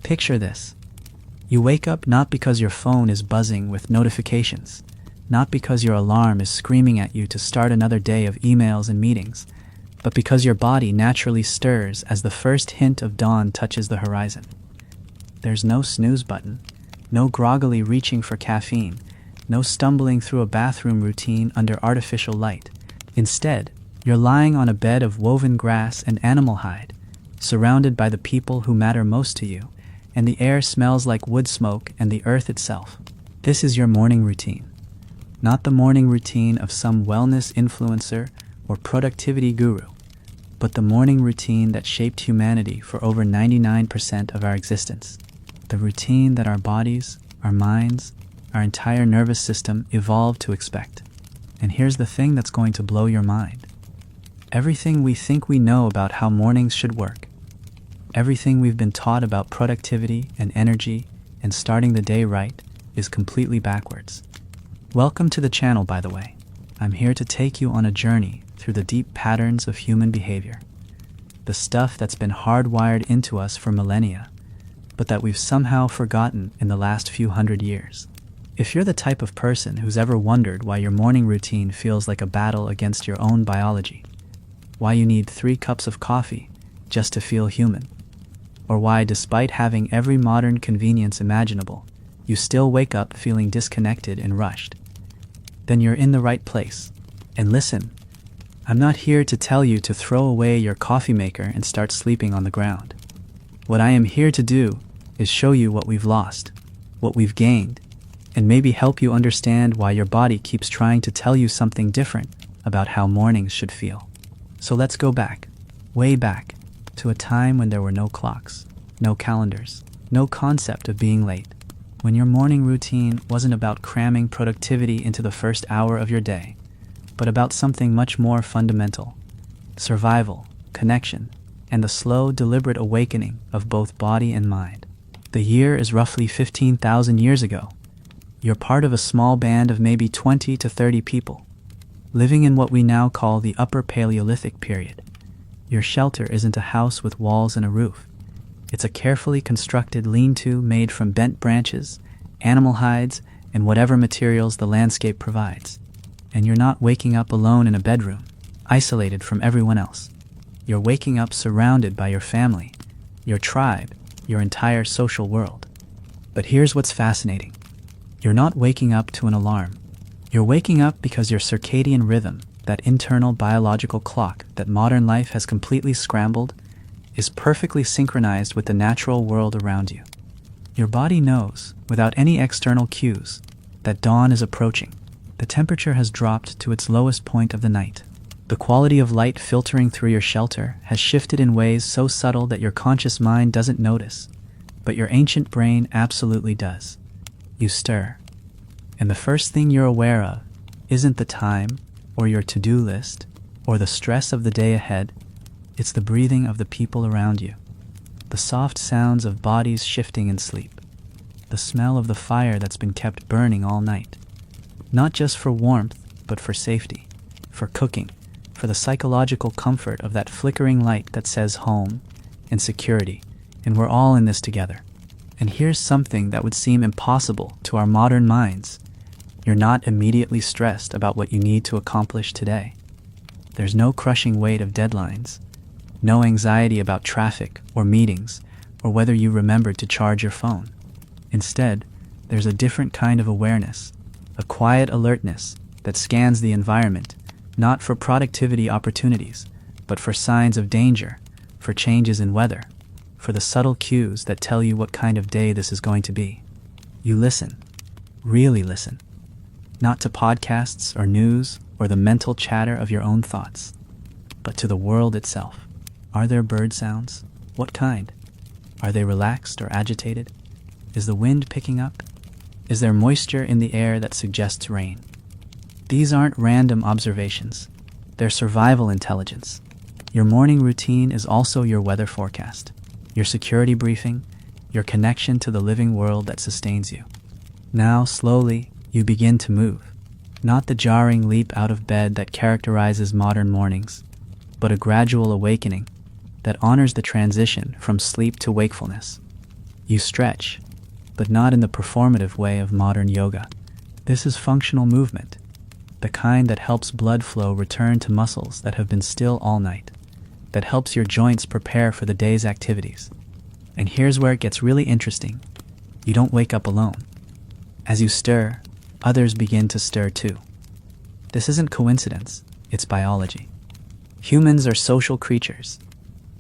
Picture this. You wake up not because your phone is buzzing with notifications, not because your alarm is screaming at you to start another day of emails and meetings, but because your body naturally stirs as the first hint of dawn touches the horizon. There's no snooze button, no groggily reaching for caffeine, no stumbling through a bathroom routine under artificial light. Instead, you're lying on a bed of woven grass and animal hide, surrounded by the people who matter most to you, and the air smells like wood smoke and the earth itself. This is your morning routine. Not the morning routine of some wellness influencer or productivity guru, but the morning routine that shaped humanity for over 99% of our existence. The routine that our bodies, our minds, our entire nervous system evolved to expect. And here's the thing that's going to blow your mind. Everything we think we know about how mornings should work, everything we've been taught about productivity and energy and starting the day right, is completely backwards. Welcome to the channel, by the way. I'm here to take you on a journey through the deep patterns of human behavior. The stuff that's been hardwired into us for millennia, but that we've somehow forgotten in the last few hundred years. If you're the type of person who's ever wondered why your morning routine feels like a battle against your own biology, why you need 3 cups of coffee just to feel human, or why, despite having every modern convenience imaginable, you still wake up feeling disconnected and rushed, then you're in the right place. And listen, I'm not here to tell you to throw away your coffee maker and start sleeping on the ground. What I am here to do is show you what we've lost, what we've gained, and maybe help you understand why your body keeps trying to tell you something different about how mornings should feel. So let's go back, way back, to a time when there were no clocks, no calendars, no concept of being late, when your morning routine wasn't about cramming productivity into the first hour of your day, but about something much more fundamental: survival, connection, and the slow, deliberate awakening of both body and mind. The year is roughly 15,000 years ago. You're part of a small band of maybe 20 to 30 people, living in what we now call the Upper Paleolithic period. Your shelter isn't a house with walls and a roof. It's a carefully constructed lean-to made from bent branches, animal hides, and whatever materials the landscape provides. And you're not waking up alone in a bedroom, isolated from everyone else. You're waking up surrounded by your family, your tribe, your entire social world. But here's what's fascinating. You're not waking up to an alarm. You're waking up because your circadian rhythm, that internal biological clock that modern life has completely scrambled, is perfectly synchronized with the natural world around you. Your body knows, without any external cues, that dawn is approaching. The temperature has dropped to its lowest point of the night. The quality of light filtering through your shelter has shifted in ways so subtle that your conscious mind doesn't notice, but your ancient brain absolutely does. You stir, and the first thing you're aware of isn't the time, or your to-do list, or the stress of the day ahead. It's the breathing of the people around you, the soft sounds of bodies shifting in sleep, the smell of the fire that's been kept burning all night, not just for warmth, but for safety, for cooking, for the psychological comfort of that flickering light that says home and security, and we're all in this together. And here's something that would seem impossible to our modern minds. You're not immediately stressed about what you need to accomplish today. There's no crushing weight of deadlines, no anxiety about traffic or meetings or whether you remembered to charge your phone. Instead, there's a different kind of awareness, a quiet alertness that scans the environment, not for productivity opportunities, but for signs of danger, for changes in weather, for the subtle cues that tell you what kind of day this is going to be. You listen, really listen, not to podcasts or news or the mental chatter of your own thoughts, but to the world itself. Are there bird sounds? What kind? Are they relaxed or agitated? Is the wind picking up? Is there moisture in the air that suggests rain? These aren't random observations. They're survival intelligence. Your morning routine is also your weather forecast, your security briefing, your connection to the living world that sustains you. Now, slowly, you begin to move. Not the jarring leap out of bed that characterizes modern mornings, but a gradual awakening that honors the transition from sleep to wakefulness. You stretch, but not in the performative way of modern yoga. This is functional movement, the kind that helps blood flow return to muscles that have been still all night, that helps your joints prepare for the day's activities. And here's where it gets really interesting. You don't wake up alone. As you stir, others begin to stir too. This isn't coincidence, it's biology. Humans are social creatures,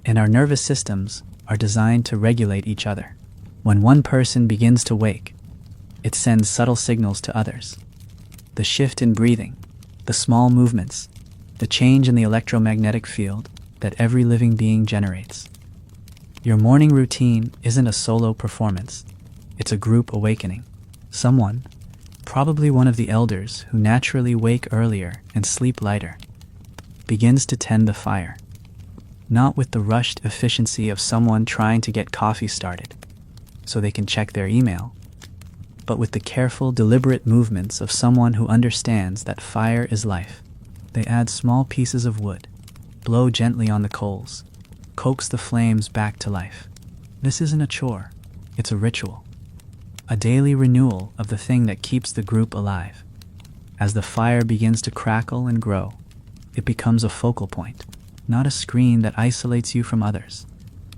and our nervous systems are designed to regulate each other. When one person begins to wake, it sends subtle signals to others. The shift in breathing, the small movements, the change in the electromagnetic field that every living being generates. Your morning routine isn't a solo performance, it's a group awakening. Someone, probably one of the elders who naturally wake earlier and sleep lighter, begins to tend the fire, not with the rushed efficiency of someone trying to get coffee started so they can check their email, but with the careful, deliberate movements of someone who understands that fire is life. They add small pieces of wood, blow gently on the coals, coax the flames back to life. This isn't a chore, it's a ritual, a daily renewal of the thing that keeps the group alive. As the fire begins to crackle and grow, it becomes a focal point, not a screen that isolates you from others,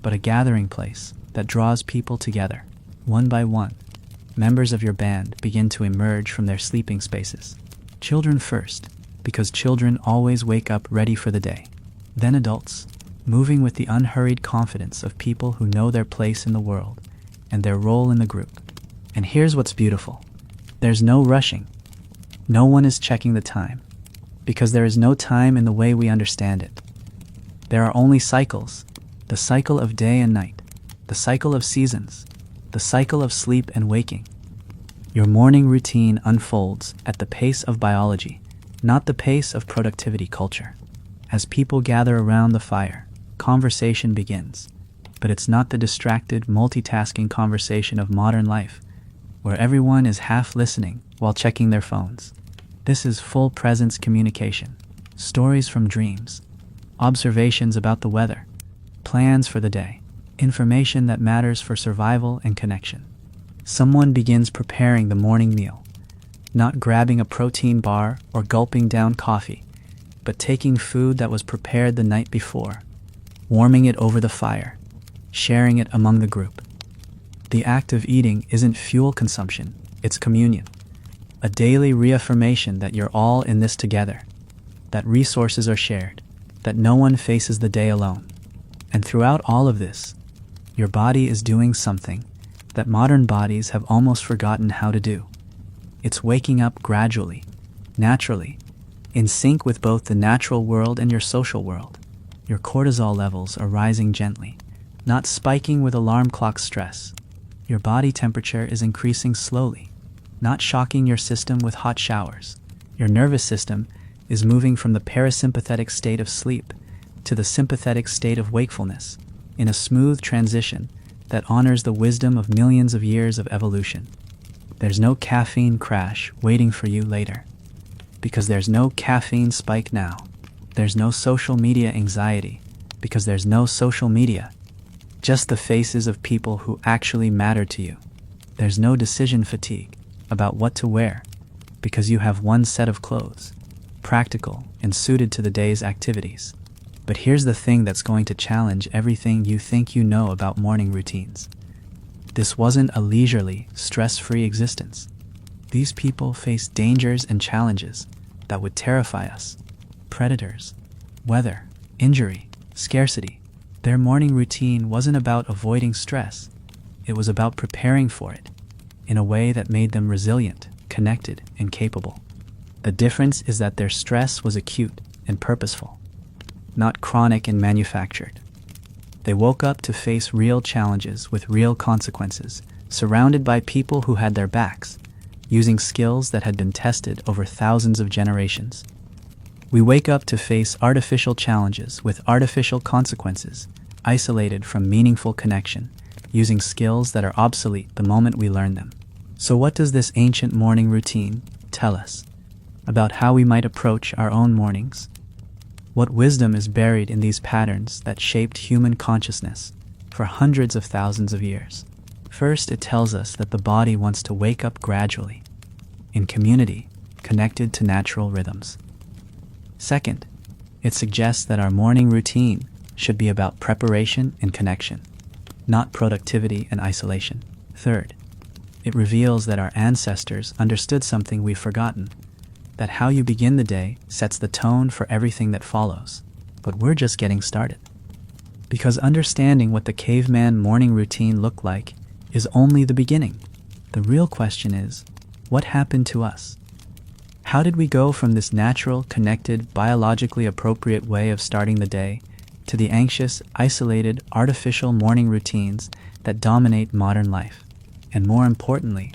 but a gathering place that draws people together. One by one, members of your band begin to emerge from their sleeping spaces. Children first, because children always wake up ready for the day. Then adults, moving with the unhurried confidence of people who know their place in the world and their role in the group. And here's what's beautiful. There's no rushing. No one is checking the time, because there is no time in the way we understand it. There are only cycles, the cycle of day and night, the cycle of seasons, the cycle of sleep and waking. Your morning routine unfolds at the pace of biology, not the pace of productivity culture. As people gather around the fire, conversation begins, but it's not the distracted, multitasking conversation of modern life, where everyone is half listening while checking their phones. This is full presence communication, stories from dreams, observations about the weather, plans for the day, information that matters for survival and connection. Someone begins preparing the morning meal, not grabbing a protein bar or gulping down coffee, but taking food that was prepared the night before, warming it over the fire, sharing it among the group. The act of eating isn't fuel consumption, it's communion, a daily reaffirmation that you're all in this together, that resources are shared, that no one faces the day alone. And throughout all of this, your body is doing something that modern bodies have almost forgotten how to do. It's waking up gradually, naturally, in sync with both the natural world and your social world. Your cortisol levels are rising gently, not spiking with alarm clock stress. Your body temperature is increasing slowly, not shocking your system with hot showers. Your nervous system is moving from the parasympathetic state of sleep to the sympathetic state of wakefulness, in a smooth transition that honors the wisdom of millions of years of evolution. There's no caffeine crash waiting for you later, because there's no caffeine spike now. There's no social media anxiety, because there's no social media. Just the faces of people who actually matter to you. There's no decision fatigue about what to wear, because you have one set of clothes, practical and suited to the day's activities. But here's the thing that's going to challenge everything you think you know about morning routines. This wasn't a leisurely, stress-free existence. These people faced dangers and challenges that would terrify us. Predators, weather, injury, scarcity. Their morning routine wasn't about avoiding stress. It was about preparing for it in a way that made them resilient, connected, and capable. The difference is that their stress was acute and purposeful, not chronic and manufactured. They woke up to face real challenges with real consequences, surrounded by people who had their backs, using skills that had been tested over thousands of generations. We wake up to face artificial challenges with artificial consequences, isolated from meaningful connection, using skills that are obsolete the moment we learn them. So what does this ancient morning routine tell us about how we might approach our own mornings? What wisdom is buried in these patterns that shaped human consciousness for hundreds of thousands of years? First, it tells us that the body wants to wake up gradually, in community, connected to natural rhythms. Second, it suggests that our morning routine should be about preparation and connection, not productivity and isolation. Third, it reveals that our ancestors understood something we've forgotten, that how you begin the day sets the tone for everything that follows. But we're just getting started. Because understanding what the caveman morning routine looked like is only the beginning. The real question is, what happened to us? How did we go from this natural, connected, biologically appropriate way of starting the day to the anxious, isolated, artificial morning routines that dominate modern life? And more importantly,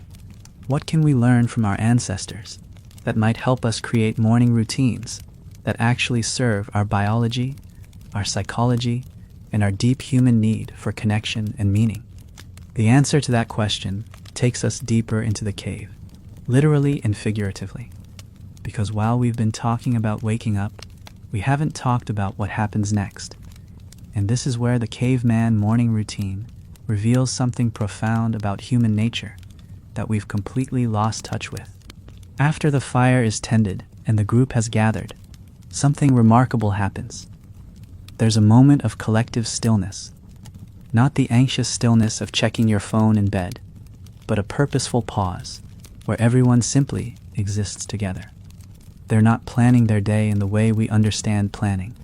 what can we learn from our ancestors that might help us create morning routines that actually serve our biology, our psychology, and our deep human need for connection and meaning? The answer to that question takes us deeper into the cave, literally and figuratively. Because while we've been talking about waking up, we haven't talked about what happens next. And this is where the caveman morning routine reveals something profound about human nature that we've completely lost touch with. After the fire is tended and the group has gathered, something remarkable happens. There's a moment of collective stillness, not the anxious stillness of checking your phone in bed, but a purposeful pause where everyone simply exists together. They're not planning their day in the way we understand planning.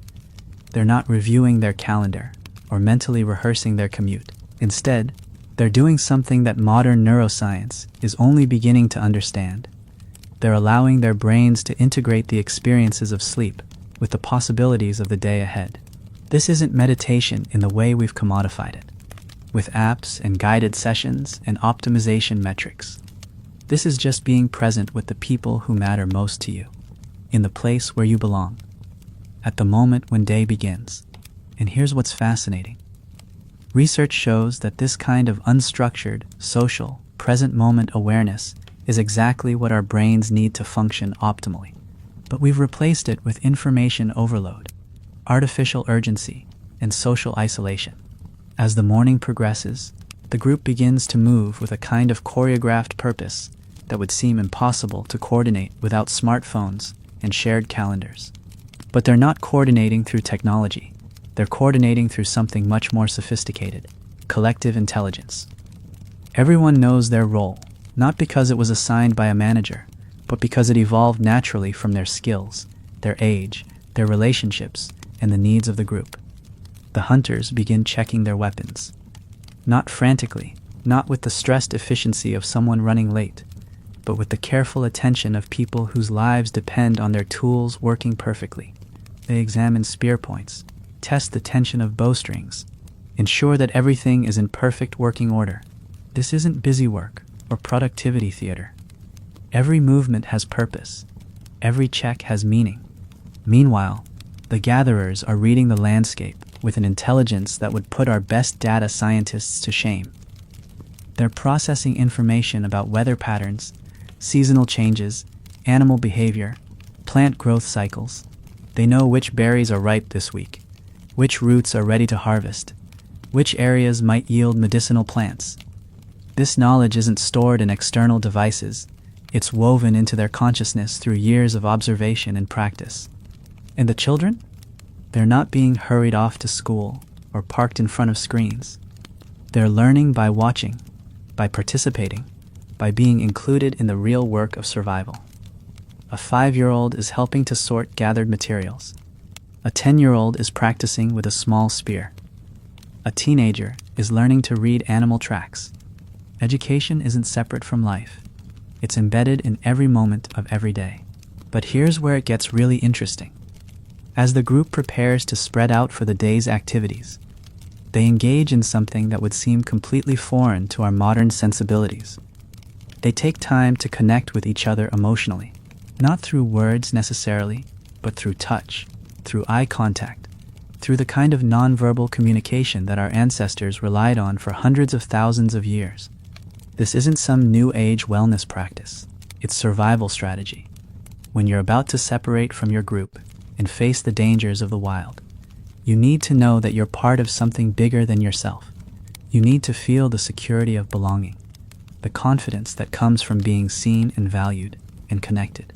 They're not reviewing their calendar or mentally rehearsing their commute. Instead, they're doing something that modern neuroscience is only beginning to understand. They're allowing their brains to integrate the experiences of sleep with the possibilities of the day ahead. This isn't meditation in the way we've commodified it, with apps and guided sessions and optimization metrics. This is just being present with the people who matter most to you, in the place where you belong, at the moment when day begins. And here's what's fascinating. Research shows that this kind of unstructured, social, present moment awareness is exactly what our brains need to function optimally. But we've replaced it with information overload, artificial urgency, and social isolation. As the morning progresses, the group begins to move with a kind of choreographed purpose that would seem impossible to coordinate without smartphones and shared calendars. But they're not coordinating through technology. They're coordinating through something much more sophisticated: collective intelligence. Everyone knows their role, not because it was assigned by a manager, but because it evolved naturally from their skills, their age, their relationships, and the needs of the group. The hunters begin checking their weapons. Not frantically, not with the stressed efficiency of someone running late, but with the careful attention of people whose lives depend on their tools working perfectly. They examine spear points, test the tension of bowstrings, ensure that everything is in perfect working order. This isn't busy work or productivity theater. Every movement has purpose. Every check has meaning. Meanwhile, the gatherers are reading the landscape with an intelligence that would put our best data scientists to shame. They're processing information about weather patterns, seasonal changes, animal behavior, plant growth cycles. They know which berries are ripe this week, which roots are ready to harvest, which areas might yield medicinal plants. This knowledge isn't stored in external devices. It's woven into their consciousness through years of observation and practice. And the children? They're not being hurried off to school or parked in front of screens. They're learning by watching, by participating, by being included in the real work of survival. A 5-year-old is helping to sort gathered materials. A 10-year-old is practicing with a small spear. A teenager is learning to read animal tracks. Education isn't separate from life. It's embedded in every moment of every day. But here's where it gets really interesting. As the group prepares to spread out for the day's activities, they engage in something that would seem completely foreign to our modern sensibilities. They take time to connect with each other emotionally, not through words necessarily, but through touch, through eye contact, through the kind of nonverbal communication that our ancestors relied on for hundreds of thousands of years. This isn't some new age wellness practice. It's survival strategy. When you're about to separate from your group and face the dangers of the wild, you need to know that you're part of something bigger than yourself. You need to feel the security of belonging, the confidence that comes from being seen and valued and connected.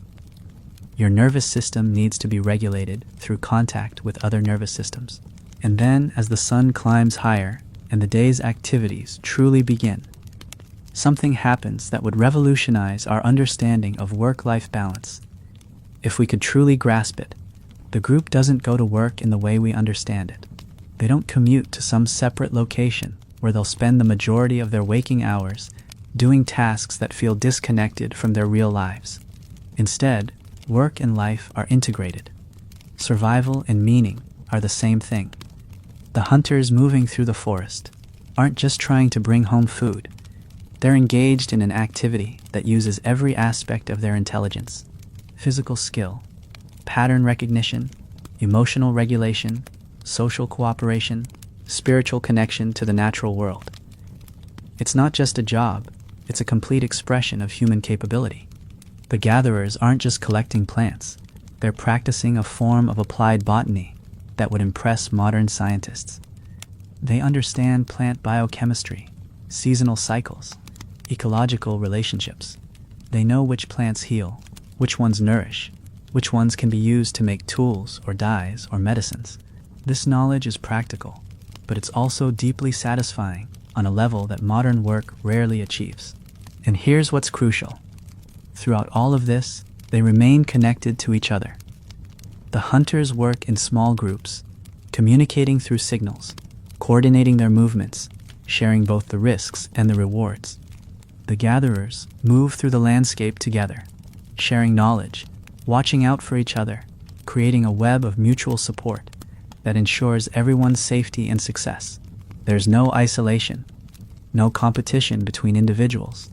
Your nervous system needs to be regulated through contact with other nervous systems. And then, as the sun climbs higher and the day's activities truly begin, something happens that would revolutionize our understanding of work-life balance. If we could truly grasp it, the group doesn't go to work in the way we understand it. They don't commute to some separate location where they'll spend the majority of their waking hours doing tasks that feel disconnected from their real lives. Instead, work and life are integrated. Survival and meaning are the same thing. The hunters moving through the forest aren't just trying to bring home food. They're engaged in an activity that uses every aspect of their intelligence: physical skill, pattern recognition, emotional regulation, social cooperation, spiritual connection to the natural world. It's not just a job, it's a complete expression of human capability. The gatherers aren't just collecting plants, they're practicing a form of applied botany that would impress modern scientists. They understand plant biochemistry, seasonal cycles, ecological relationships. They know which plants heal, which ones nourish, which ones can be used to make tools or dyes or medicines. This knowledge is practical, but it's also deeply satisfying on a level that modern work rarely achieves. And here's what's crucial. Throughout all of this, they remain connected to each other. The hunters work in small groups, communicating through signals, coordinating their movements, sharing both the risks and the rewards. The gatherers move through the landscape together, sharing knowledge, watching out for each other, creating a web of mutual support that ensures everyone's safety and success. There's no isolation, no competition between individuals,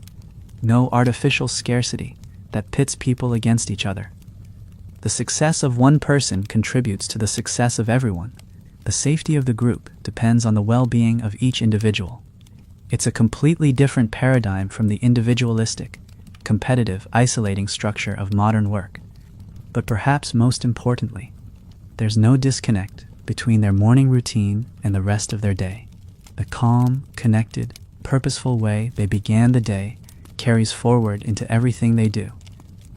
no artificial scarcity that pits people against each other. The success of one person contributes to the success of everyone. The safety of the group depends on the well-being of each individual. It's a completely different paradigm from the individualistic, competitive, isolating structure of modern work. But perhaps most importantly, there's no disconnect between their morning routine and the rest of their day. The calm, connected, purposeful way they began the day carries forward into everything they do.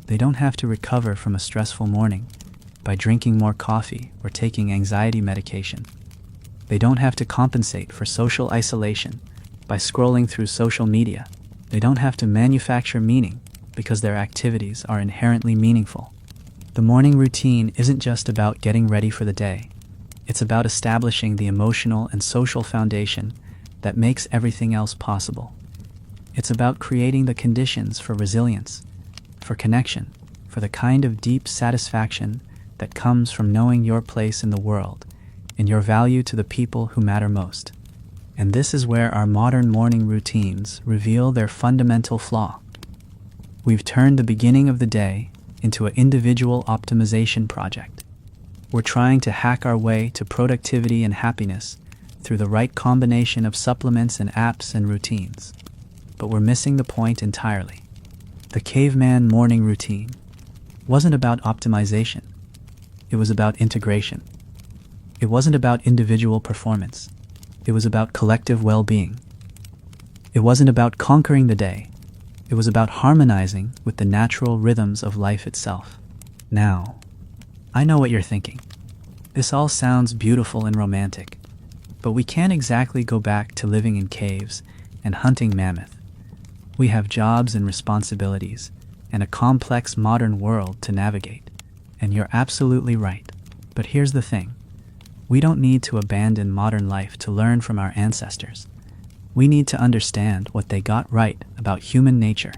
They don't have to recover from a stressful morning by drinking more coffee or taking anxiety medication. They don't have to compensate for social isolation by scrolling through social media. They don't have to manufacture meaning because their activities are inherently meaningful. The morning routine isn't just about getting ready for the day. It's about establishing the emotional and social foundation that makes everything else possible. It's about creating the conditions for resilience, for connection, for the kind of deep satisfaction that comes from knowing your place in the world and your value to the people who matter most. And this is where our modern morning routines reveal their fundamental flaw. We've turned the beginning of the day into an individual optimization project. We're trying to hack our way to productivity and happiness through the right combination of supplements and apps and routines. But we're missing the point entirely. The caveman morning routine wasn't about optimization. It was about integration. It wasn't about individual performance. It was about collective well-being. It wasn't about conquering the day. It was about harmonizing with the natural rhythms of life itself. Now, I know what you're thinking. This all sounds beautiful and romantic, but we can't exactly go back to living in caves and hunting mammoth. We have jobs and responsibilities and a complex modern world to navigate. And you're absolutely right. But here's the thing. We don't need to abandon modern life to learn from our ancestors. We need to understand what they got right about human nature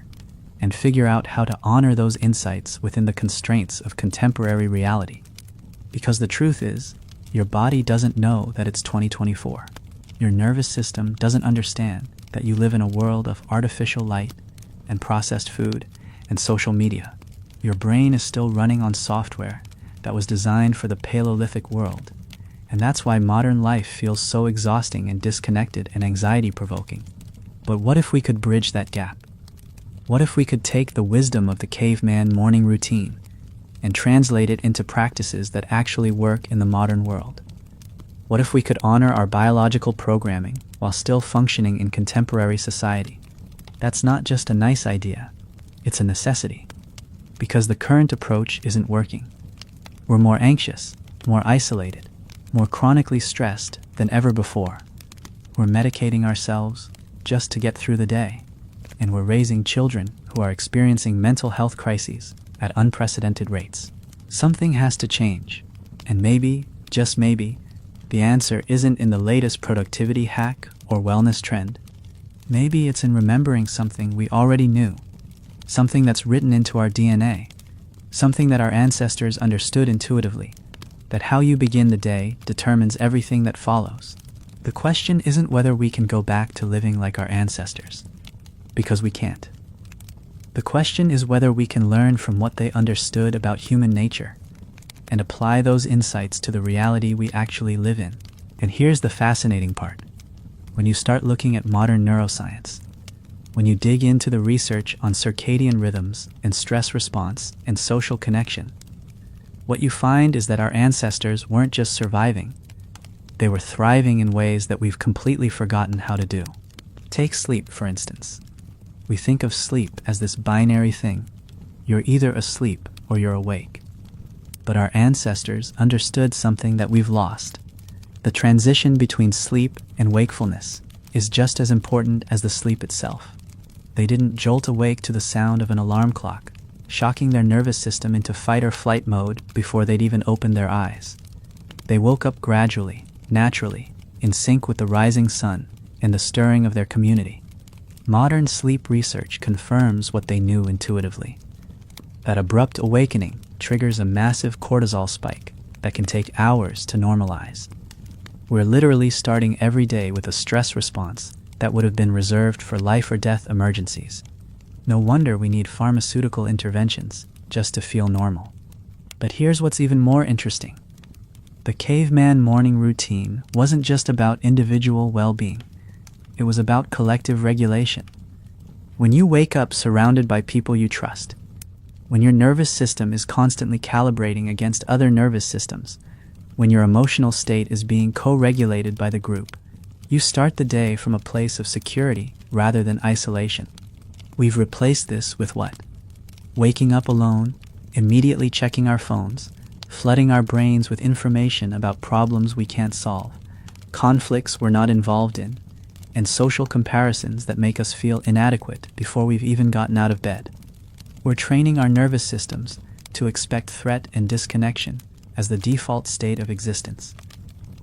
and figure out how to honor those insights within the constraints of contemporary reality. Because the truth is, your body doesn't know that it's 2024. Your nervous system doesn't understand that you live in a world of artificial light and processed food and social media. Your brain is still running on software that was designed for the Paleolithic world. And that's why modern life feels so exhausting and disconnected and anxiety-provoking. But what if we could bridge that gap? What if we could take the wisdom of the caveman morning routine and translate it into practices that actually work in the modern world? What if we could honor our biological programming while still functioning in contemporary society. That's not just a nice idea, it's a necessity. Because the current approach isn't working. We're more anxious, more isolated, more chronically stressed than ever before. We're medicating ourselves just to get through the day, and we're raising children who are experiencing mental health crises at unprecedented rates. Something has to change, and maybe, just maybe, the answer isn't in the latest productivity hack or wellness trend. Maybe it's in remembering something we already knew, something that's written into our DNA, something that our ancestors understood intuitively, that how you begin the day determines everything that follows. The question isn't whether we can go back to living like our ancestors, because we can't. The question is whether we can learn from what they understood about human nature and apply those insights to the reality we actually live in. And here's the fascinating part. When you start looking at modern neuroscience, when you dig into the research on circadian rhythms and stress response and social connection, what you find is that our ancestors weren't just surviving, they were thriving in ways that we've completely forgotten how to do. Take sleep, for instance. We think of sleep as this binary thing. You're either asleep or you're awake. But our ancestors understood something that we've lost. The transition between sleep and wakefulness is just as important as the sleep itself. They didn't jolt awake to the sound of an alarm clock, shocking their nervous system into fight or flight mode before they'd even opened their eyes. They woke up gradually, naturally, in sync with the rising sun and the stirring of their community. Modern sleep research confirms what they knew intuitively. That abrupt awakening triggers a massive cortisol spike that can take hours to normalize. We're literally starting every day with a stress response that would have been reserved for life or death emergencies. No wonder we need pharmaceutical interventions just to feel normal. But here's what's even more interesting. The caveman morning routine wasn't just about individual well-being. It was about collective regulation. When you wake up surrounded by people you trust, when your nervous system is constantly calibrating against other nervous systems, when your emotional state is being co-regulated by the group, you start the day from a place of security rather than isolation. We've replaced this with what? Waking up alone, immediately checking our phones, flooding our brains with information about problems we can't solve, conflicts we're not involved in, and social comparisons that make us feel inadequate before we've even gotten out of bed. We're training our nervous systems to expect threat and disconnection as the default state of existence.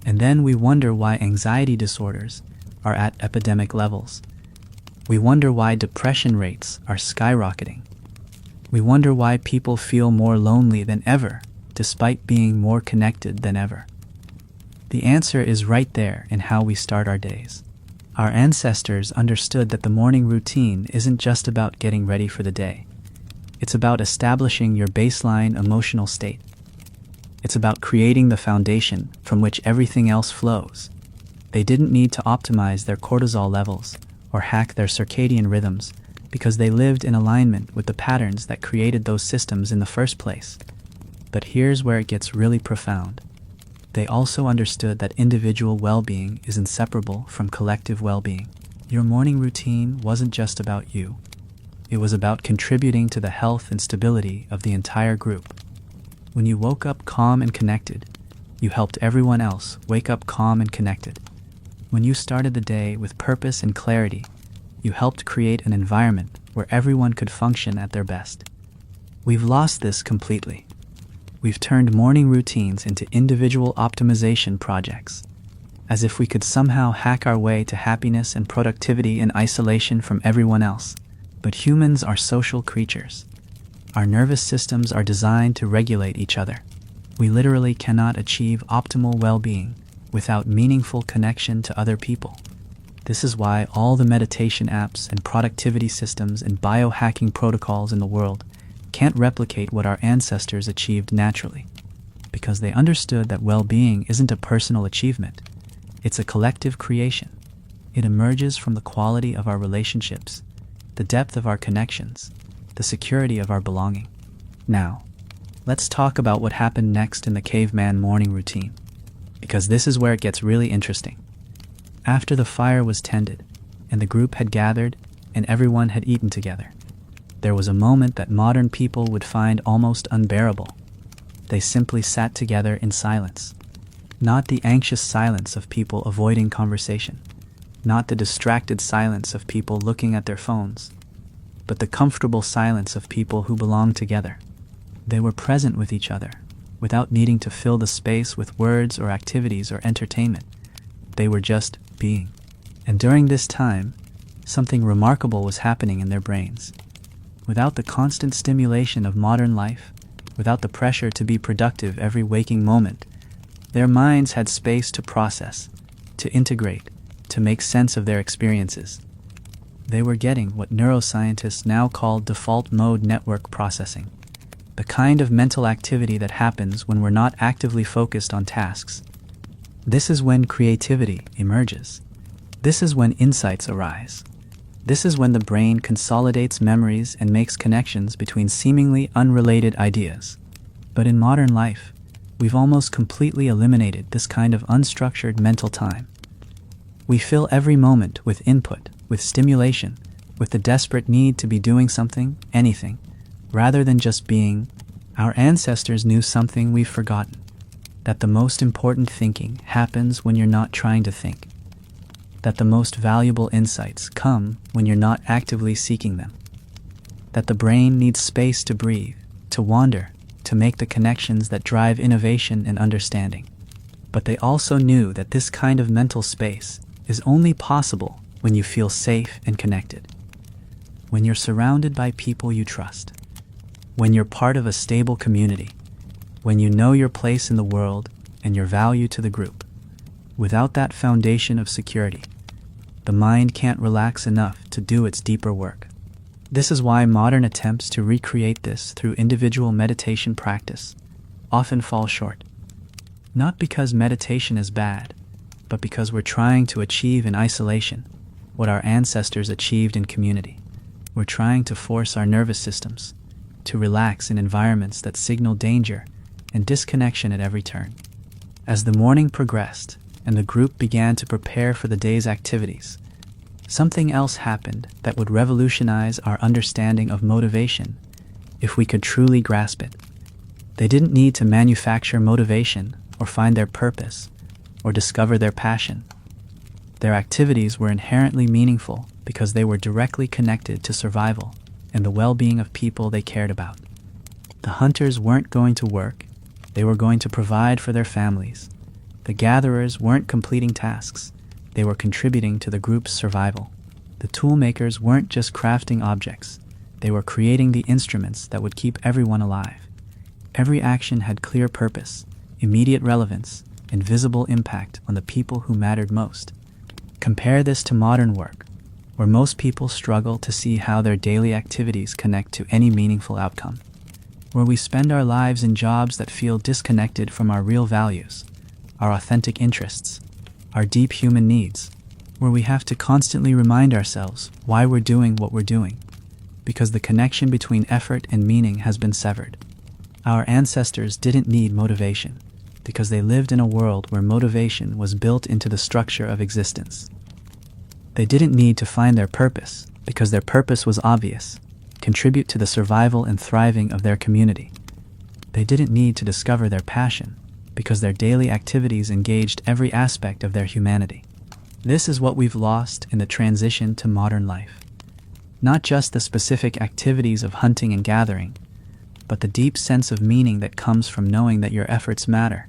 And then we wonder why anxiety disorders are at epidemic levels. We wonder why depression rates are skyrocketing. We wonder why people feel more lonely than ever, despite being more connected than ever. The answer is right there in how we start our days. Our ancestors understood that the morning routine isn't just about getting ready for the day. It's about establishing your baseline emotional state. It's about creating the foundation from which everything else flows. They didn't need to optimize their cortisol levels or hack their circadian rhythms because they lived in alignment with the patterns that created those systems in the first place. But here's where it gets really profound. They also understood that individual well-being is inseparable from collective well-being. Your morning routine wasn't just about you. It was about contributing to the health and stability of the entire group. When you woke up calm and connected, you helped everyone else wake up calm and connected. When you started the day with purpose and clarity, you helped create an environment where everyone could function at their best. We've lost this completely. We've turned morning routines into individual optimization projects, as if we could somehow hack our way to happiness and productivity in isolation from everyone else. But humans are social creatures. Our nervous systems are designed to regulate each other. We literally cannot achieve optimal well-being without meaningful connection to other people. This is why all the meditation apps and productivity systems and biohacking protocols in the world can't replicate what our ancestors achieved naturally, because they understood that well-being isn't a personal achievement, it's a collective creation. It emerges from the quality of our relationships, the depth of our connections, the security of our belonging. Now, let's talk about what happened next in the caveman morning routine, because this is where it gets really interesting. After the fire was tended, and the group had gathered, and everyone had eaten together, there was a moment that modern people would find almost unbearable. They simply sat together in silence. Not the anxious silence of people avoiding conversation, not the distracted silence of people looking at their phones, but the comfortable silence of people who belonged together. They were present with each other, without needing to fill the space with words or activities or entertainment. They were just being. And during this time, something remarkable was happening in their brains. Without the constant stimulation of modern life, without the pressure to be productive every waking moment, their minds had space to process, to integrate, to make sense of their experiences. They were getting what neuroscientists now call default mode network processing, the kind of mental activity that happens when we're not actively focused on tasks. This is when creativity emerges. This is when insights arise. This is when the brain consolidates memories and makes connections between seemingly unrelated ideas. But in modern life, we've almost completely eliminated this kind of unstructured mental time. We fill every moment with input, with stimulation, with the desperate need to be doing something, anything, rather than just being. Our ancestors knew something we've forgotten, that the most important thinking happens when you're not trying to think, that the most valuable insights come when you're not actively seeking them, that the brain needs space to breathe, to wander, to make the connections that drive innovation and understanding. But they also knew that this kind of mental space is only possible when you feel safe and connected, when you're surrounded by people you trust, when you're part of a stable community, when you know your place in the world and your value to the group. Without that foundation of security, the mind can't relax enough to do its deeper work. This is why modern attempts to recreate this through individual meditation practice often fall short. Not because meditation is bad, but because we're trying to achieve in isolation what our ancestors achieved in community. We're trying to force our nervous systems to relax in environments that signal danger and disconnection at every turn. As the morning progressed and the group began to prepare for the day's activities, something else happened that would revolutionize our understanding of motivation if we could truly grasp it. They didn't need to manufacture motivation or find their purpose or discover their passion. Their activities were inherently meaningful because they were directly connected to survival and the well-being of people they cared about. The hunters weren't going to work, they were going to provide for their families. The gatherers weren't completing tasks, they were contributing to the group's survival. The toolmakers weren't just crafting objects, they were creating the instruments that would keep everyone alive. Every action had clear purpose, immediate relevance, and visible impact on the people who mattered most. Compare this to modern work, where most people struggle to see how their daily activities connect to any meaningful outcome, where we spend our lives in jobs that feel disconnected from our real values, our authentic interests, our deep human needs, where we have to constantly remind ourselves why we're doing what we're doing, because the connection between effort and meaning has been severed. Our ancestors didn't need motivation, because they lived in a world where motivation was built into the structure of existence. They didn't need to find their purpose, because their purpose was obvious: contribute to the survival and thriving of their community. They didn't need to discover their passion, because their daily activities engaged every aspect of their humanity. This is what we've lost in the transition to modern life. Not just the specific activities of hunting and gathering, but the deep sense of meaning that comes from knowing that your efforts matter,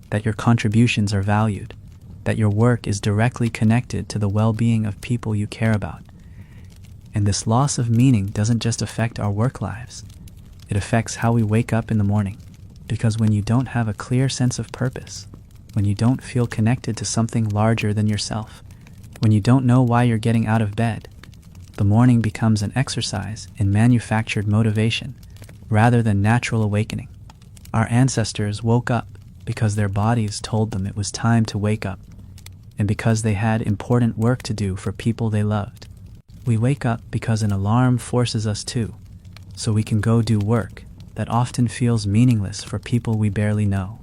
that your contributions are valued, that your work is directly connected to the well-being of people you care about. And this loss of meaning doesn't just affect our work lives. It affects how we wake up in the morning. Because when you don't have a clear sense of purpose, when you don't feel connected to something larger than yourself, when you don't know why you're getting out of bed, the morning becomes an exercise in manufactured motivation rather than natural awakening. Our ancestors woke up because their bodies told them it was time to wake up, and because they had important work to do for people they loved. We wake up because an alarm forces us to, so we can go do work that often feels meaningless for people we barely know.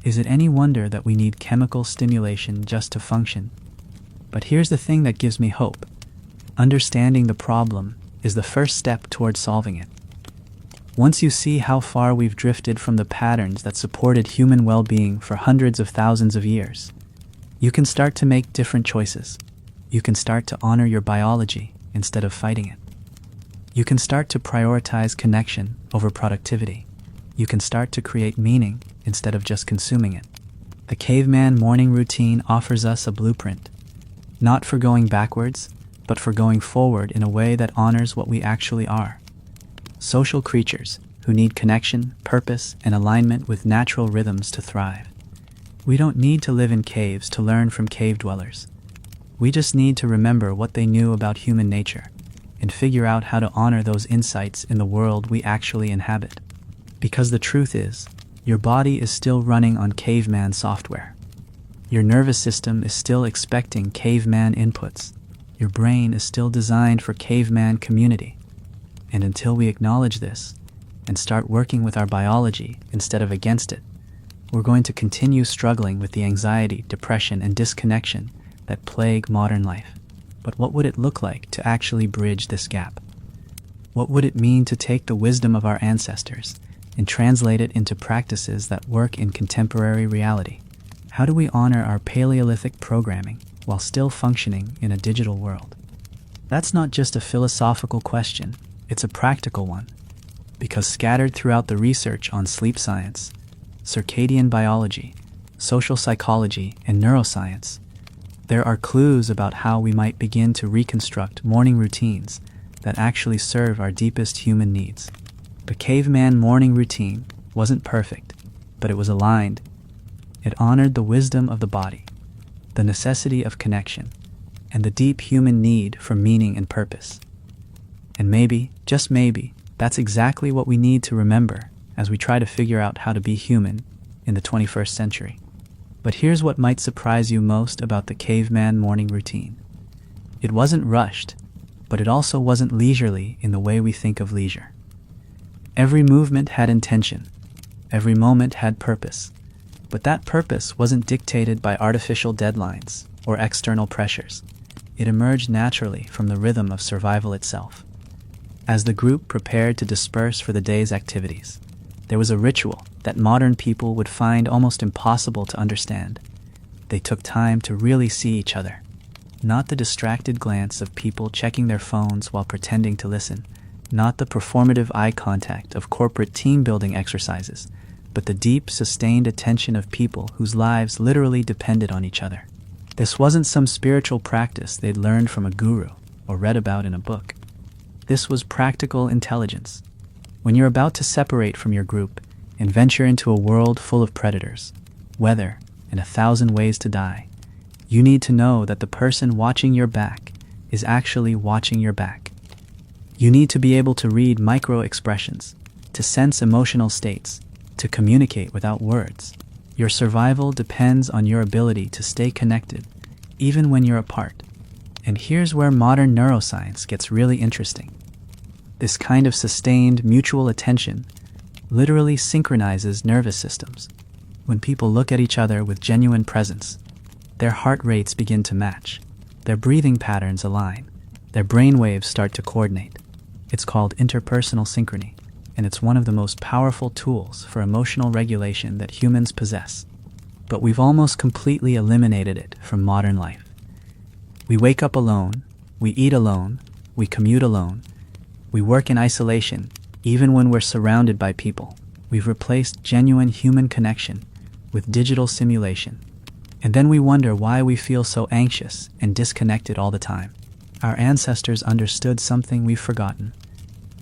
Is it any wonder that we need chemical stimulation just to function? But here's the thing that gives me hope. Understanding the problem is the first step towards solving it. Once you see how far we've drifted from the patterns that supported human well-being for hundreds of thousands of years, you can start to make different choices. You can start to honor your biology instead of fighting it. You can start to prioritize connection over productivity. You can start to create meaning instead of just consuming it. The caveman morning routine offers us a blueprint, not for going backwards, but for going forward in a way that honors what we actually are. Social creatures who need connection, purpose, and alignment with natural rhythms to thrive. We don't need to live in caves to learn from cave dwellers. We just need to remember what they knew about human nature and figure out how to honor those insights in the world we actually inhabit. Because the truth is, your body is still running on caveman software. Your nervous system is still expecting caveman inputs. Your brain is still designed for caveman community. And until we acknowledge this and start working with our biology instead of against it, we're going to continue struggling with the anxiety, depression, and disconnection that plague modern life. But what would it look like to actually bridge this gap? What would it mean to take the wisdom of our ancestors and translate it into practices that work in contemporary reality? How do we honor our Paleolithic programming while still functioning in a digital world? That's not just a philosophical question, it's a practical one. Because scattered throughout the research on sleep science, circadian biology, social psychology, and neuroscience, there are clues about how we might begin to reconstruct morning routines that actually serve our deepest human needs. The caveman morning routine wasn't perfect, but it was aligned. It honored the wisdom of the body, the necessity of connection, and the deep human need for meaning and purpose. And maybe, just maybe, that's exactly what we need to remember as we try to figure out how to be human in the 21st century. But here's what might surprise you most about the caveman morning routine. It wasn't rushed, but it also wasn't leisurely in the way we think of leisure. Every movement had intention. Every moment had purpose. But that purpose wasn't dictated by artificial deadlines or external pressures. It emerged naturally from the rhythm of survival itself. As the group prepared to disperse for the day's activities, there was a ritual that modern people would find almost impossible to understand. They took time to really see each other. Not the distracted glance of people checking their phones while pretending to listen. Not the performative eye contact of corporate team-building exercises, but the deep, sustained attention of people whose lives literally depended on each other. This wasn't some spiritual practice they'd learned from a guru or read about in a book. This was practical intelligence. When you're about to separate from your group and venture into a world full of predators, weather, and 1,000 ways to die, you need to know that the person watching your back is actually watching your back. You need to be able to read micro-expressions, to sense emotional states, to communicate without words. Your survival depends on your ability to stay connected, even when you're apart. And here's where modern neuroscience gets really interesting. This kind of sustained mutual attention literally synchronizes nervous systems. When people look at each other with genuine presence, their heart rates begin to match, their breathing patterns align, their brain waves start to coordinate. It's called interpersonal synchrony, and it's one of the most powerful tools for emotional regulation that humans possess. But we've almost completely eliminated it from modern life. We wake up alone, we eat alone, we commute alone, we work in isolation, even when we're surrounded by people. We've replaced genuine human connection with digital simulation. And then we wonder why we feel so anxious and disconnected all the time. Our ancestors understood something we've forgotten,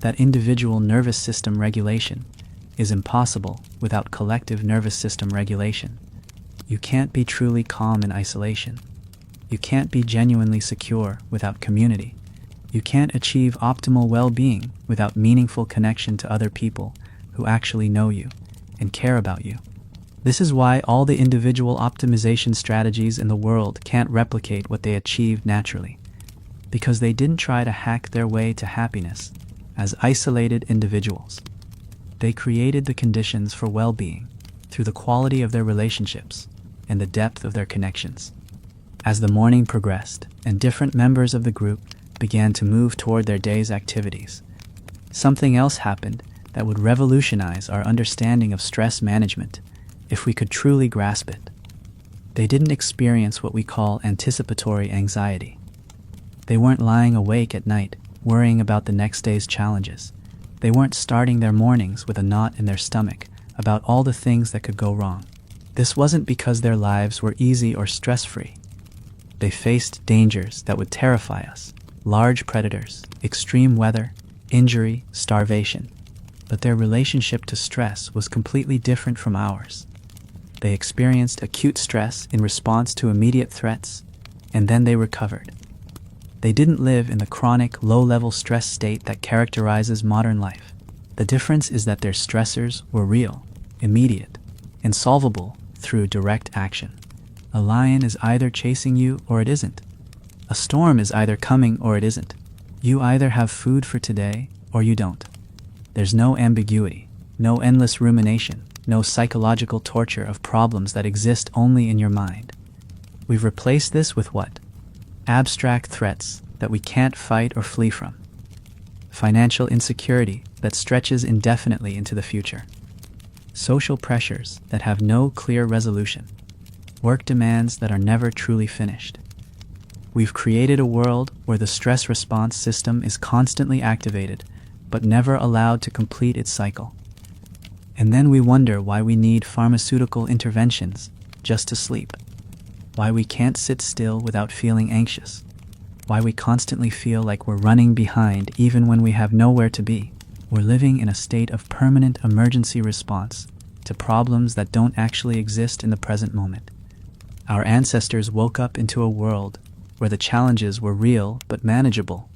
that individual nervous system regulation is impossible without collective nervous system regulation. You can't be truly calm in isolation. You can't be genuinely secure without community. You can't achieve optimal well-being without meaningful connection to other people who actually know you and care about you. This is why all the individual optimization strategies in the world can't replicate what they achieved naturally, because they didn't try to hack their way to happiness as isolated individuals. They created the conditions for well-being through the quality of their relationships and the depth of their connections. As the morning progressed and different members of the group began to move toward their day's activities, something else happened that would revolutionize our understanding of stress management if we could truly grasp it. They didn't experience what we call anticipatory anxiety. They weren't lying awake at night worrying about the next day's challenges. They weren't starting their mornings with a knot in their stomach about all the things that could go wrong. This wasn't because their lives were easy or stress-free. They faced dangers that would terrify us: large predators, extreme weather, injury, starvation. But their relationship to stress was completely different from ours. They experienced acute stress in response to immediate threats, and then they recovered. They didn't live in the chronic, low-level stress state that characterizes modern life. The difference is that their stressors were real, immediate, and solvable through direct action. A lion is either chasing you or it isn't. A storm is either coming or it isn't. You either have food for today or you don't. There's no ambiguity, no endless rumination, no psychological torture of problems that exist only in your mind. We've replaced this with what? Abstract threats that we can't fight or flee from. Financial insecurity that stretches indefinitely into the future. Social pressures that have no clear resolution. Work demands that are never truly finished. We've created a world where the stress response system is constantly activated, but never allowed to complete its cycle. And then we wonder why we need pharmaceutical interventions just to sleep. Why we can't sit still without feeling anxious. Why we constantly feel like we're running behind even when we have nowhere to be. We're living in a state of permanent emergency response to problems that don't actually exist in the present moment. Our ancestors woke up into a world where the challenges were real but manageable,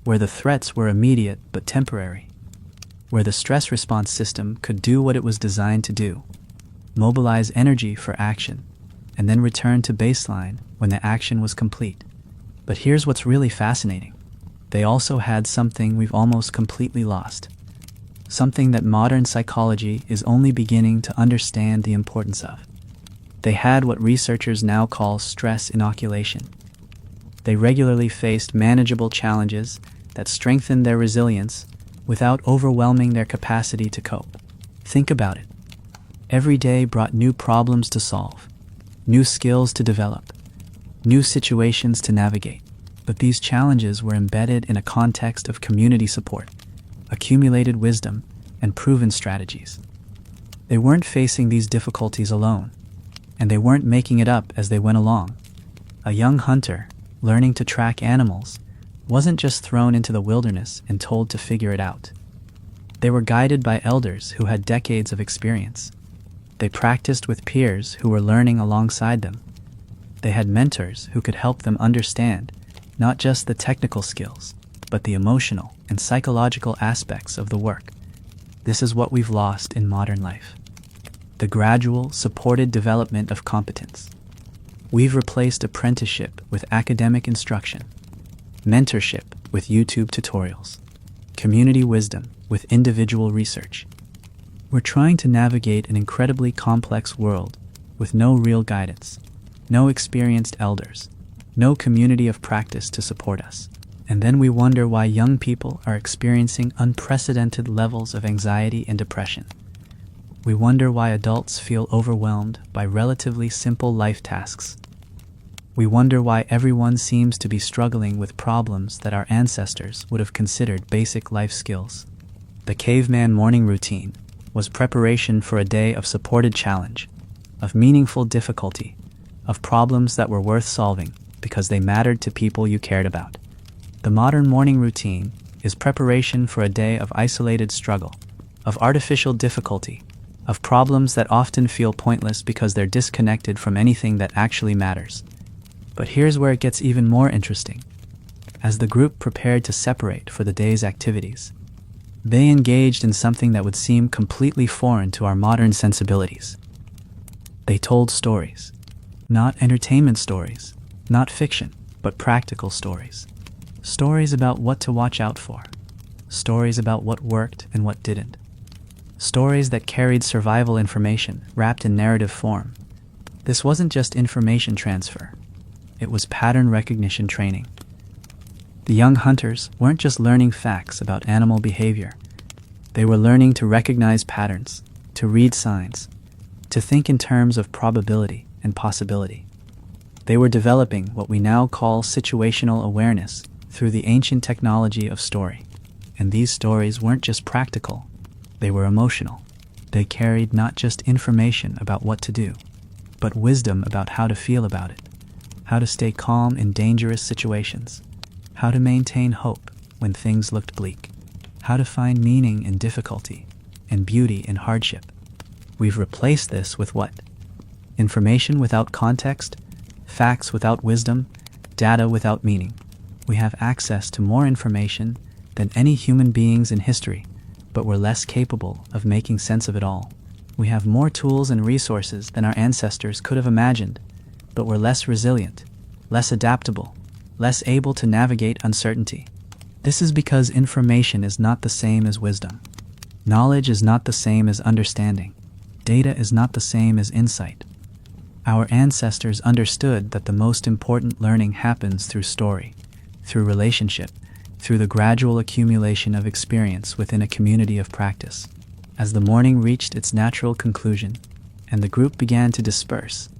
where the threats were immediate but temporary, where the stress response system could do what it was designed to do: mobilize energy for action, and then return to baseline when the action was complete. But here's what's really fascinating. They also had something we've almost completely lost. Something that modern psychology is only beginning to understand the importance of. They had what researchers now call stress inoculation. They regularly faced manageable challenges that strengthened their resilience without overwhelming their capacity to cope. Think about it. Every day brought new problems to solve, new skills to develop, new situations to navigate. But these challenges were embedded in a context of community support, accumulated wisdom, and proven strategies. They weren't facing these difficulties alone, and they weren't making it up as they went along. A young hunter, learning to track animals, wasn't just thrown into the wilderness and told to figure it out. They were guided by elders who had decades of experience. They practiced with peers who were learning alongside them. They had mentors who could help them understand not just the technical skills, but the emotional and psychological aspects of the work. This is what we've lost in modern life: the gradual, supported development of competence. We've replaced apprenticeship with academic instruction, mentorship with YouTube tutorials, community wisdom with individual research. We're trying to navigate an incredibly complex world with no real guidance, no experienced elders, no community of practice to support us. And then we wonder why young people are experiencing unprecedented levels of anxiety and depression. We wonder why adults feel overwhelmed by relatively simple life tasks. We wonder why everyone seems to be struggling with problems that our ancestors would have considered basic life skills. The caveman morning routine was preparation for a day of supported challenge, of meaningful difficulty, of problems that were worth solving because they mattered to people you cared about. The modern morning routine is preparation for a day of isolated struggle, of artificial difficulty, of problems that often feel pointless because they're disconnected from anything that actually matters. But here's where it gets even more interesting. As the group prepared to separate for the day's activities, they engaged in something that would seem completely foreign to our modern sensibilities. They told stories. Not entertainment stories, not fiction, but practical stories. Stories about what to watch out for. Stories about what worked and what didn't. Stories that carried survival information wrapped in narrative form. This wasn't just information transfer. It was pattern recognition training. The young hunters weren't just learning facts about animal behavior. They were learning to recognize patterns, to read signs, to think in terms of probability and possibility. They were developing what we now call situational awareness through the ancient technology of story. And these stories weren't just practical, they were emotional. They carried not just information about what to do, but wisdom about how to feel about it, how to stay calm in dangerous situations, how to maintain hope when things looked bleak, how to find meaning in difficulty and beauty in hardship. We've replaced this with what? Information without context, facts without wisdom, data without meaning. We have access to more information than any human beings in history, but we're less capable of making sense of it all. We have more tools and resources than our ancestors could have imagined, but we're less resilient, less adaptable, less able to navigate uncertainty. This is because information is not the same as wisdom. Knowledge is not the same as understanding. Data is not the same as insight. Our ancestors understood that the most important learning happens through story, through relationship, through the gradual accumulation of experience within a community of practice. As the morning reached its natural conclusion, and the group began to disperse,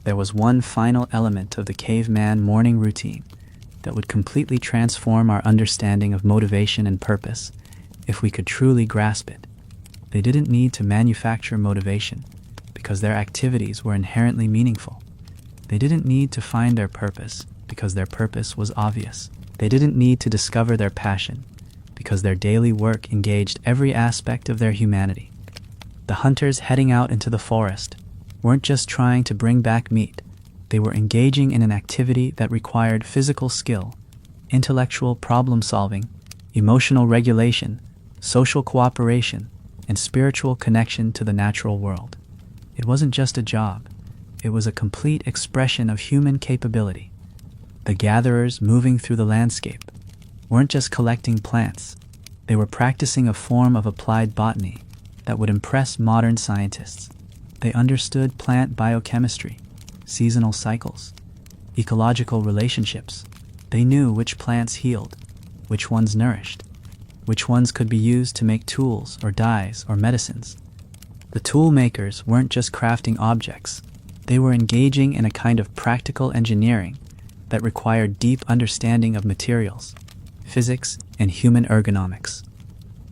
there was one final element of the caveman morning routine that would completely transform our understanding of motivation and purpose if we could truly grasp it. They didn't need to manufacture motivation because their activities were inherently meaningful. They didn't need to find their purpose because their purpose was obvious. They didn't need to discover their passion because their daily work engaged every aspect of their humanity. The hunters heading out into the forest weren't just trying to bring back meat. They were engaging in an activity that required physical skill, intellectual problem solving, emotional regulation, social cooperation, and spiritual connection to the natural world. It wasn't just a job. It was a complete expression of human capability. The gatherers moving through the landscape weren't just collecting plants. They were practicing a form of applied botany that would impress modern scientists. They understood plant biochemistry, seasonal cycles, ecological relationships. They knew which plants healed, which ones nourished, which ones could be used to make tools or dyes or medicines. The tool makers weren't just crafting objects. They were engaging in a kind of practical engineering that required deep understanding of materials, physics, and human ergonomics.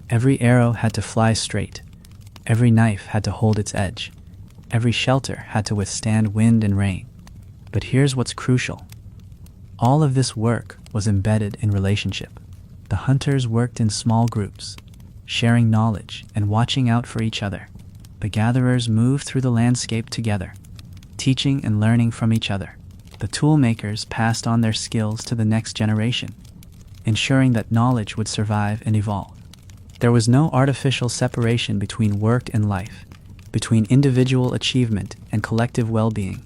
Every arrow had to fly straight. Every knife had to hold its edge. Every shelter had to withstand wind and rain. But here's what's crucial. All of this work was embedded in relationship. The hunters worked in small groups, sharing knowledge and watching out for each other. The gatherers moved through the landscape together, teaching and learning from each other. The tool makers passed on their skills to the next generation, ensuring that knowledge would survive and evolve. There was no artificial separation between work and life, between individual achievement and collective well-being,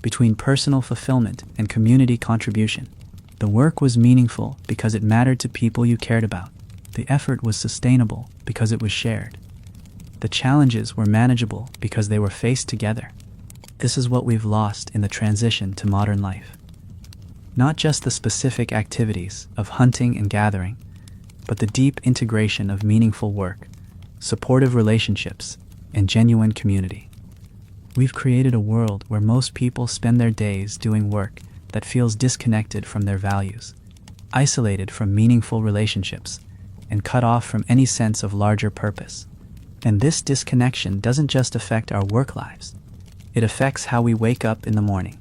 between personal fulfillment and community contribution. The work was meaningful because it mattered to people you cared about. The effort was sustainable because it was shared. The challenges were manageable because they were faced together. This is what we've lost in the transition to modern life. Not just the specific activities of hunting and gathering, but the deep integration of meaningful work, supportive relationships, and genuine community. We've created a world where most people spend their days doing work that feels disconnected from their values, isolated from meaningful relationships, and cut off from any sense of larger purpose. And this disconnection doesn't just affect our work lives. It affects how we wake up in the morning.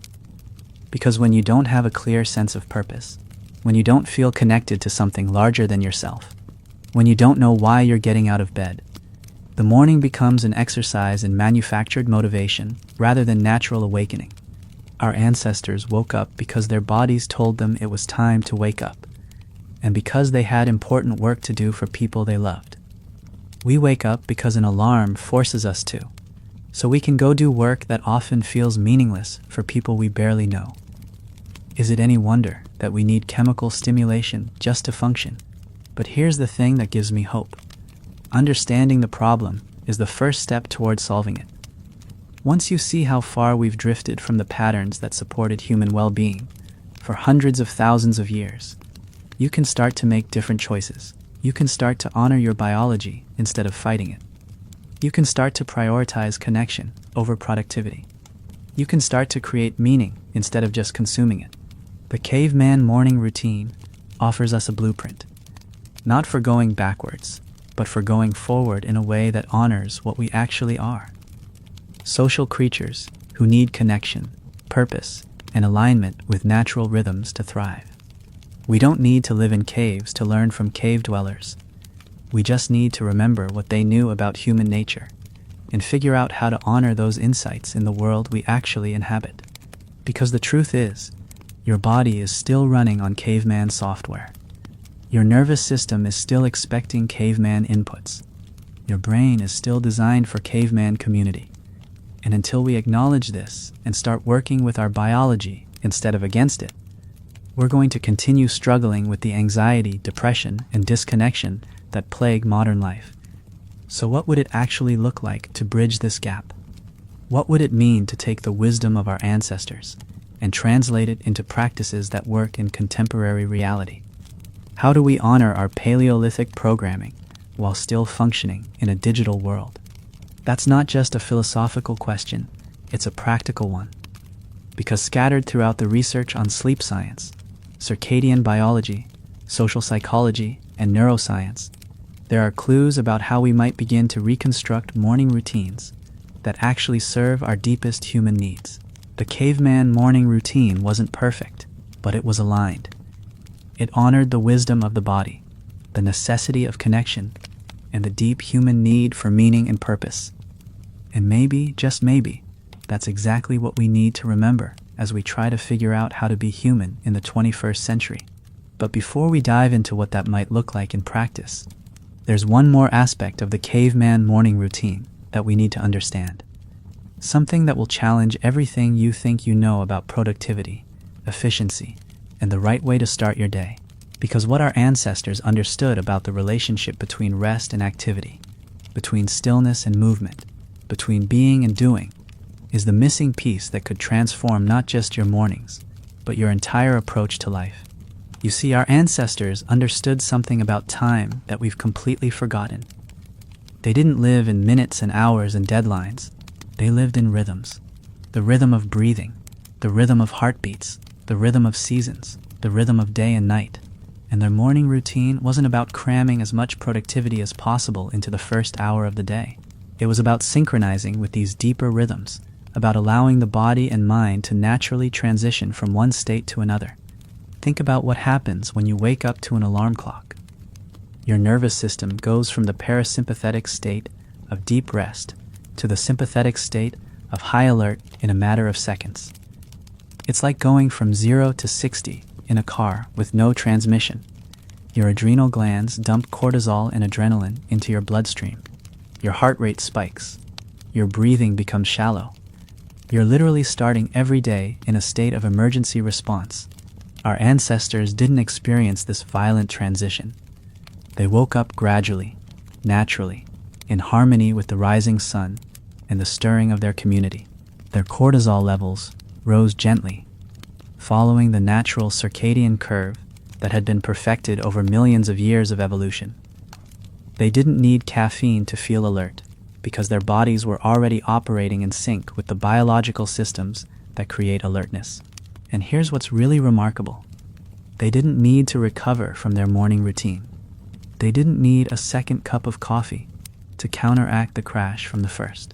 Because when you don't have a clear sense of purpose, when you don't feel connected to something larger than yourself, when you don't know why you're getting out of bed, the morning becomes an exercise in manufactured motivation rather than natural awakening. Our ancestors woke up because their bodies told them it was time to wake up, and because they had important work to do for people they loved. We wake up because an alarm forces us to, so we can go do work that often feels meaningless for people we barely know. Is it any wonder that we need chemical stimulation just to function? But here's the thing that gives me hope. Understanding the problem is the first step towards solving it. Once you see how far we've drifted from the patterns that supported human well-being, for hundreds of thousands of years, you can start to make different choices. You can start to honor your biology instead of fighting it. You can start to prioritize connection over productivity. You can start to create meaning instead of just consuming it. The caveman morning routine offers us a blueprint, not for going backwards, but for going forward in a way that honors what we actually are. Social creatures who need connection, purpose, and alignment with natural rhythms to thrive. We don't need to live in caves to learn from cave dwellers. We just need to remember what they knew about human nature and figure out how to honor those insights in the world we actually inhabit. Because the truth is, your body is still running on caveman software. Your nervous system is still expecting caveman inputs. Your brain is still designed for caveman community. And until we acknowledge this and start working with our biology instead of against it, we're going to continue struggling with the anxiety, depression, and disconnection that plague modern life. So what would it actually look like to bridge this gap? What would it mean to take the wisdom of our ancestors and translate it into practices that work in contemporary reality? How do we honor our Paleolithic programming while still functioning in a digital world? That's not just a philosophical question, it's a practical one. Because scattered throughout the research on sleep science, circadian biology, social psychology, and neuroscience, there are clues about how we might begin to reconstruct morning routines that actually serve our deepest human needs. The caveman morning routine wasn't perfect, but it was aligned. It honored the wisdom of the body, the necessity of connection, and the deep human need for meaning and purpose. And maybe, just maybe, that's exactly what we need to remember as we try to figure out how to be human in the 21st century. But before we dive into what that might look like in practice, there's one more aspect of the caveman morning routine that we need to understand. Something that will challenge everything you think you know about productivity, efficiency, and the right way to start your day. Because what our ancestors understood about the relationship between rest and activity, between stillness and movement, between being and doing, is the missing piece that could transform not just your mornings, but your entire approach to life. You see, our ancestors understood something about time that we've completely forgotten. They didn't live in minutes and hours and deadlines. They lived in rhythms. The rhythm of breathing, the rhythm of heartbeats, the rhythm of seasons, the rhythm of day and night. And their morning routine wasn't about cramming as much productivity as possible into the first hour of the day. It was about synchronizing with these deeper rhythms, about allowing the body and mind to naturally transition from one state to another. Think about what happens when you wake up to an alarm clock. Your nervous system goes from the parasympathetic state of deep rest to the sympathetic state of high alert in a matter of seconds. It's like going from 0 to 60 in a car with no transmission. Your adrenal glands dump cortisol and adrenaline into your bloodstream. Your heart rate spikes. Your breathing becomes shallow. You're literally starting every day in a state of emergency response. Our ancestors didn't experience this violent transition. They woke up gradually, naturally, in harmony with the rising sun and the stirring of their community. Their cortisol levels rose gently, following the natural circadian curve that had been perfected over millions of years of evolution. They didn't need caffeine to feel alert, because their bodies were already operating in sync with the biological systems that create alertness. And here's what's really remarkable. They didn't need to recover from their morning routine. They didn't need a second cup of coffee to counteract the crash from the first.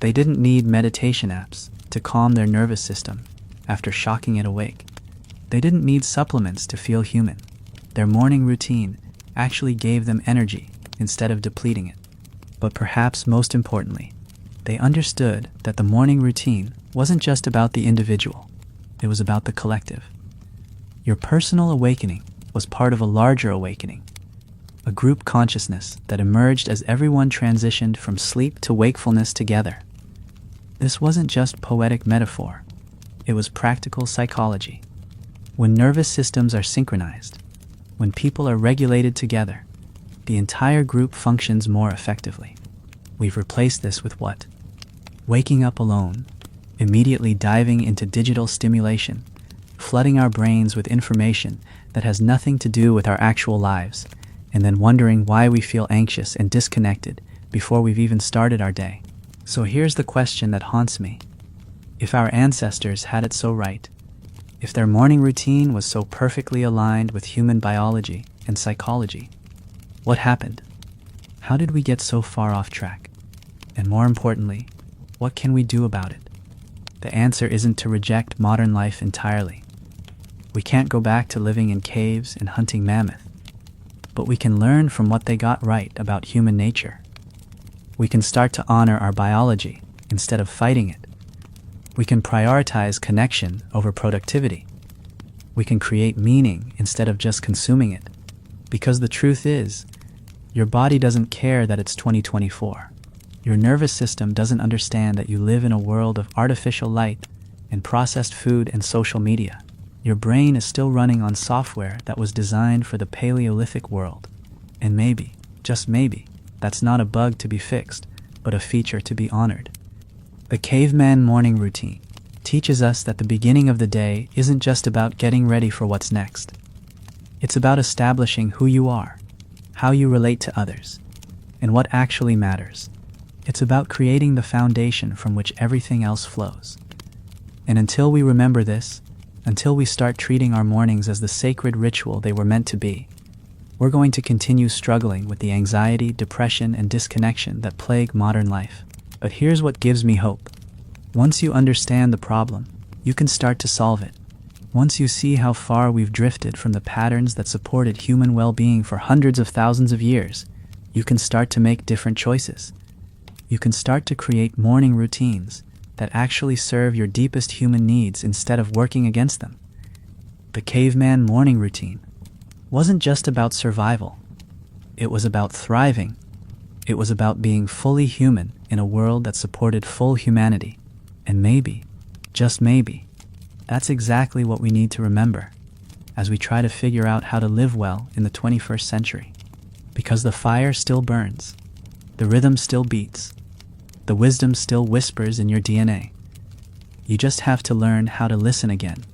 They didn't need meditation apps to calm their nervous system after shocking it awake. They didn't need supplements to feel human. Their morning routine actually gave them energy instead of depleting it. But perhaps most importantly, they understood that the morning routine wasn't just about the individual. It was about the collective. Your personal awakening was part of a larger awakening, a group consciousness that emerged as everyone transitioned from sleep to wakefulness together. This wasn't just poetic metaphor. It was practical psychology. When nervous systems are synchronized, when people are regulated together, the entire group functions more effectively. We've replaced this with what? Waking up alone, immediately diving into digital stimulation, flooding our brains with information that has nothing to do with our actual lives, and then wondering why we feel anxious and disconnected before we've even started our day. So here's the question that haunts me. If our ancestors had it so right, if their morning routine was so perfectly aligned with human biology and psychology, what happened? How did we get so far off track? And more importantly, what can we do about it? The answer isn't to reject modern life entirely. We can't go back to living in caves and hunting mammoth, but we can learn from what they got right about human nature. We can start to honor our biology instead of fighting it. We can prioritize connection over productivity. We can create meaning instead of just consuming it. Because the truth is, your body doesn't care that it's 2024. Your nervous system doesn't understand that you live in a world of artificial light and processed food and social media. Your brain is still running on software that was designed for the Paleolithic world. And maybe, just maybe, that's not a bug to be fixed, but a feature to be honored. The caveman morning routine teaches us that the beginning of the day isn't just about getting ready for what's next. It's about establishing who you are, how you relate to others, and what actually matters. It's about creating the foundation from which everything else flows. And until we remember this, until we start treating our mornings as the sacred ritual they were meant to be, we're going to continue struggling with the anxiety, depression, and disconnection that plague modern life. But here's what gives me hope. Once you understand the problem, you can start to solve it. Once you see how far we've drifted from the patterns that supported human well-being for hundreds of thousands of years, you can start to make different choices. You can start to create morning routines that actually serve your deepest human needs instead of working against them. The caveman morning routine wasn't just about survival. It was about thriving. It was about being fully human in a world that supported full humanity. And maybe, just maybe, that's exactly what we need to remember as we try to figure out how to live well in the 21st century. Because the fire still burns, the rhythm still beats, the wisdom still whispers in your DNA. You just have to learn how to listen again.